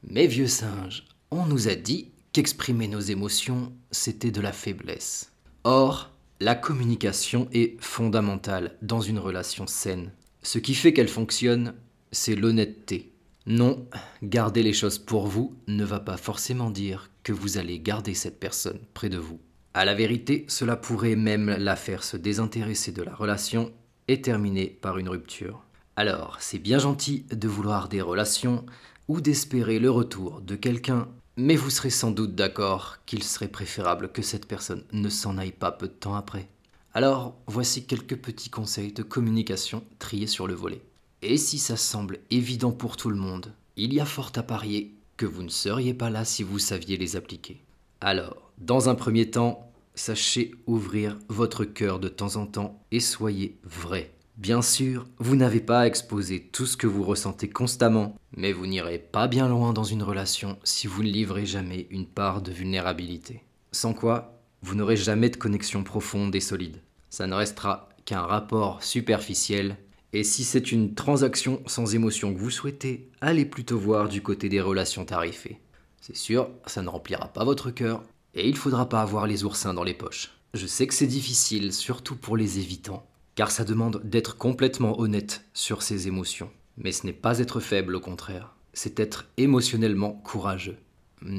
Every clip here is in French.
Mais vieux singe, on nous a dit qu'exprimer nos émotions, c'était de la faiblesse. Or, la communication est fondamentale dans une relation saine. Ce qui fait qu'elle fonctionne, c'est l'honnêteté. Non, garder les choses pour vous ne va pas forcément dire que vous allez garder cette personne près de vous. À la vérité, cela pourrait même la faire se désintéresser de la relation et terminer par une rupture. Alors, c'est bien gentil de vouloir des relations ou d'espérer le retour de quelqu'un, mais vous serez sans doute d'accord qu'il serait préférable que cette personne ne s'en aille pas peu de temps après. Alors, voici quelques petits conseils de communication triés sur le volet. Et si ça semble évident pour tout le monde, il y a fort à parier que vous ne seriez pas là si vous saviez les appliquer. Alors, dans un premier temps, sachez ouvrir votre cœur de temps en temps et soyez vrai. Bien sûr, vous n'avez pas à exposer tout ce que vous ressentez constamment, mais vous n'irez pas bien loin dans une relation si vous ne livrez jamais une part de vulnérabilité. Sans quoi, vous n'aurez jamais de connexion profonde et solide. Ça ne restera qu'un rapport superficiel, et si c'est une transaction sans émotion que vous souhaitez, allez plutôt voir du côté des relations tarifées. C'est sûr, ça ne remplira pas votre cœur, et il faudra pas avoir les oursins dans les poches. Je sais que c'est difficile, surtout pour les évitants, car ça demande d'être complètement honnête sur ses émotions. Mais ce n'est pas être faible, au contraire, c'est être émotionnellement courageux.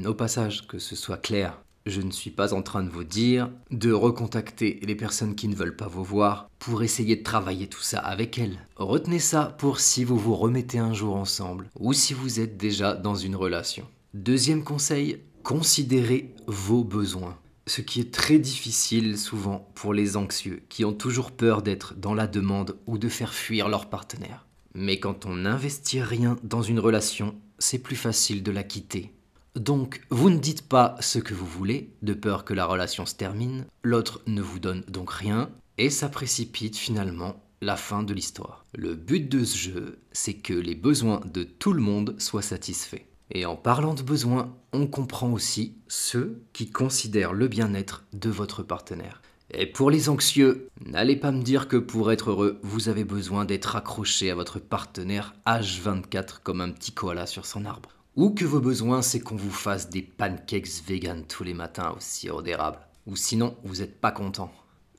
Au passage, que ce soit clair, je ne suis pas en train de vous dire de recontacter les personnes qui ne veulent pas vous voir pour essayer de travailler tout ça avec elles. Retenez ça pour si vous vous remettez un jour ensemble ou si vous êtes déjà dans une relation. Deuxième conseil, considérez vos besoins. Ce qui est très difficile souvent pour les anxieux qui ont toujours peur d'être dans la demande ou de faire fuir leur partenaire. Mais quand on n'investit rien dans une relation, c'est plus facile de la quitter. Donc, vous ne dites pas ce que vous voulez, de peur que la relation se termine, l'autre ne vous donne donc rien, et ça précipite finalement la fin de l'histoire. Le but de ce jeu, c'est que les besoins de tout le monde soient satisfaits. Et en parlant de besoins, on comprend aussi ceux qui considèrent le bien-être de votre partenaire. Et pour les anxieux, n'allez pas me dire que pour être heureux, vous avez besoin d'être accroché à votre partenaire H24 comme un petit koala sur son arbre. Ou que vos besoins, c'est qu'on vous fasse des pancakes vegan tous les matins au sirop d'érable. Ou sinon, vous n'êtes pas content.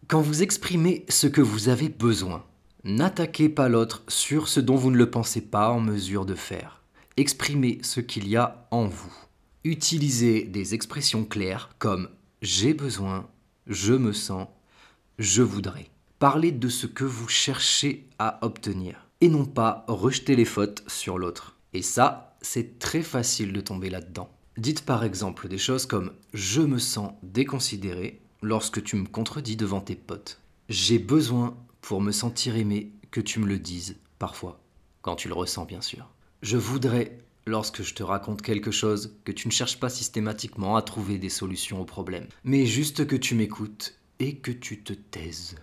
Quand vous exprimez ce que vous avez besoin, n'attaquez pas l'autre sur ce dont vous ne le pensez pas en mesure de faire. Exprimez ce qu'il y a en vous. Utilisez des expressions claires comme « j'ai besoin »,« je me sens »,« je voudrais ». Parlez de ce que vous cherchez à obtenir et non pas rejeter les fautes sur l'autre. Et ça, c'est très facile de tomber là-dedans. Dites par exemple des choses comme « je me sens déconsidéré » lorsque tu me contredis devant tes potes. « J'ai besoin, pour me sentir aimé, que tu me le dises, parfois. » Quand tu le ressens, bien sûr. Je voudrais, lorsque je te raconte quelque chose, que tu ne cherches pas systématiquement à trouver des solutions aux problèmes, mais juste que tu m'écoutes et que tu te taises.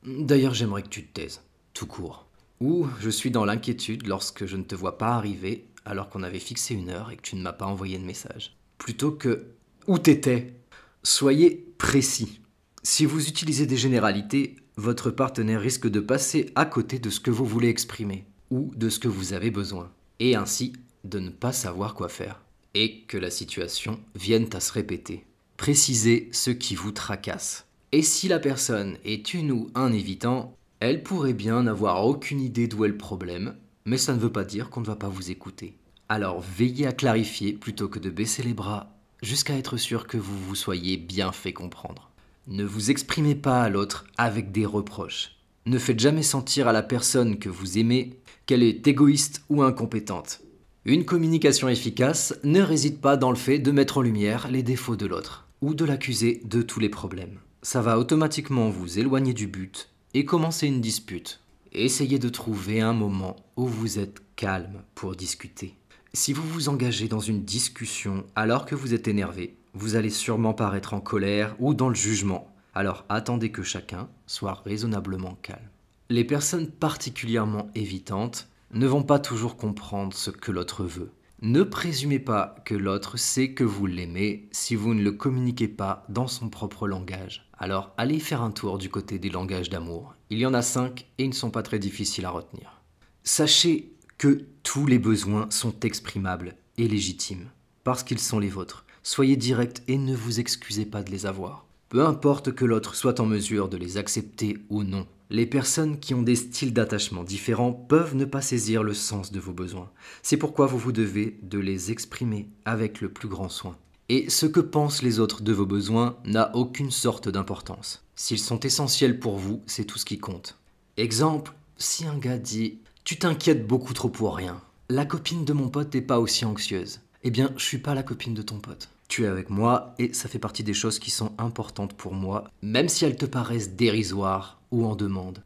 D'ailleurs, j'aimerais que tu te taises, tout court. Ou je suis dans l'inquiétude lorsque je ne te vois pas arriver alors qu'on avait fixé une heure et que tu ne m'as pas envoyé de message. Plutôt que « où t'étais ?» Soyez précis. Si vous utilisez des généralités, votre partenaire risque de passer à côté de ce que vous voulez exprimer ou de ce que vous avez besoin, et ainsi de ne pas savoir quoi faire, et que la situation vienne à se répéter. Précisez ce qui vous tracasse. Et si la personne est une ou un évitant, elle pourrait bien n'avoir aucune idée d'où est le problème, mais ça ne veut pas dire qu'on ne va pas vous écouter. Alors veillez à clarifier plutôt que de baisser les bras, jusqu'à être sûr que vous vous soyez bien fait comprendre. Ne vous exprimez pas à l'autre avec des reproches. Ne faites jamais sentir à la personne que vous aimez qu'elle est égoïste ou incompétente. Une communication efficace ne réside pas dans le fait de mettre en lumière les défauts de l'autre ou de l'accuser de tous les problèmes. Ça va automatiquement vous éloigner du but et commencer une dispute. Essayez de trouver un moment où vous êtes calme pour discuter. Si vous vous engagez dans une discussion alors que vous êtes énervé, vous allez sûrement paraître en colère ou dans le jugement. Alors attendez que chacun soit raisonnablement calme. Les personnes particulièrement évitantes ne vont pas toujours comprendre ce que l'autre veut. Ne présumez pas que l'autre sait que vous l'aimez si vous ne le communiquez pas dans son propre langage. Alors allez faire un tour du côté des langages d'amour. Il y en a 5 et ils ne sont pas très difficiles à retenir. Sachez que tous les besoins sont exprimables et légitimes, parce qu'ils sont les vôtres. Soyez direct et ne vous excusez pas de les avoir. Peu importe que l'autre soit en mesure de les accepter ou non. Les personnes qui ont des styles d'attachement différents peuvent ne pas saisir le sens de vos besoins. C'est pourquoi vous vous devez de les exprimer avec le plus grand soin. Et ce que pensent les autres de vos besoins n'a aucune sorte d'importance. S'ils sont essentiels pour vous, c'est tout ce qui compte. Exemple, si un gars dit « Tu t'inquiètes beaucoup trop pour rien. La copine de mon pote n'est pas aussi anxieuse. » Eh bien, je suis pas la copine de ton pote. Tu es avec moi et ça fait partie des choses qui sont importantes pour moi, même si elles te paraissent dérisoires ou en demande,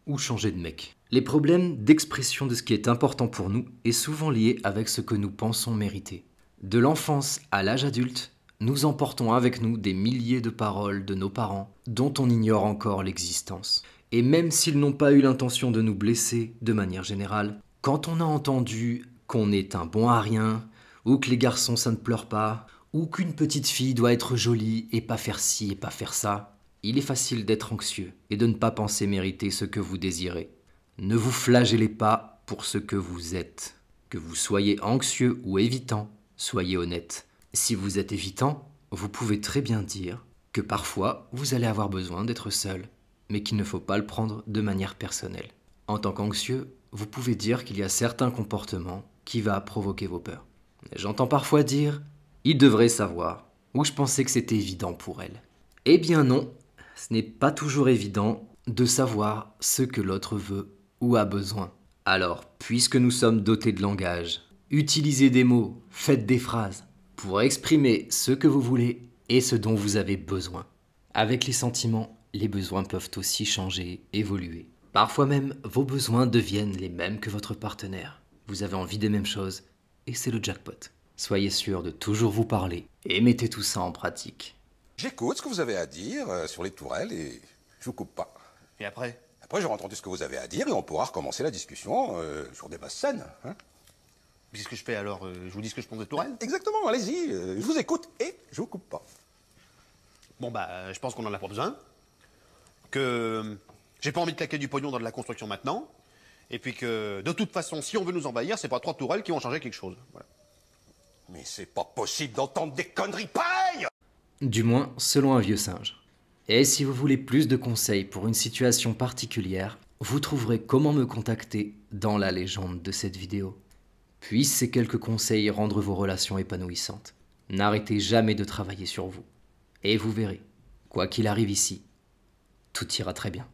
ou changer de mec. Les problèmes d'expression de ce qui est important pour nous est souvent lié avec ce que nous pensons mériter. De l'enfance à l'âge adulte, nous emportons avec nous des milliers de paroles de nos parents dont on ignore encore l'existence. Et même s'ils n'ont pas eu l'intention de nous blesser de manière générale, quand on a entendu qu'on est un bon à rien, ou que les garçons ça ne pleure pas, ou qu'une petite fille doit être jolie et pas faire ci et pas faire ça, il est facile d'être anxieux et de ne pas penser mériter ce que vous désirez. Ne vous flagellez pas pour ce que vous êtes. Que vous soyez anxieux ou évitant, soyez honnête. Si vous êtes évitant, vous pouvez très bien dire que parfois vous allez avoir besoin d'être seul, mais qu'il ne faut pas le prendre de manière personnelle. En tant qu'anxieux, vous pouvez dire qu'il y a certains comportements qui vont provoquer vos peurs. J'entends parfois dire « il devrait savoir » ou « je pensais que c'était évident pour elle ». Eh bien non, ce n'est pas toujours évident de savoir ce que l'autre veut ou a besoin. Alors, puisque nous sommes dotés de langage, utilisez des mots, faites des phrases pour exprimer ce que vous voulez et ce dont vous avez besoin. Avec les sentiments, les besoins peuvent aussi changer, évoluer. Parfois même, vos besoins deviennent les mêmes que votre partenaire. Vous avez envie des mêmes choses et c'est le jackpot. Soyez sûr de toujours vous parler et mettez tout ça en pratique. J'écoute ce que vous avez à dire sur les tourelles et je vous coupe pas. Et après? Après, j'aurai entendu ce que vous avez à dire et on pourra recommencer la discussion sur des bases saines. Hein. Qu'est-ce que je fais alors? Je vous dis ce que je pense de Tourelle? Exactement, allez-y, je vous écoute et je vous coupe pas. Bon bah, je pense qu'on en a pas besoin. Que j'ai pas envie de claquer du pognon dans de la construction maintenant. Et puis que, de toute façon, si on veut nous envahir, c'est pas 3 tourelles qui vont changer quelque chose. Voilà. Mais c'est pas possible d'entendre des conneries pareilles! Du moins, selon un vieux singe. Et si vous voulez plus de conseils pour une situation particulière, vous trouverez comment me contacter dans la légende de cette vidéo. Puissent ces quelques conseils rendre vos relations épanouissantes. N'arrêtez jamais de travailler sur vous. Et vous verrez, quoi qu'il arrive ici, tout ira très bien.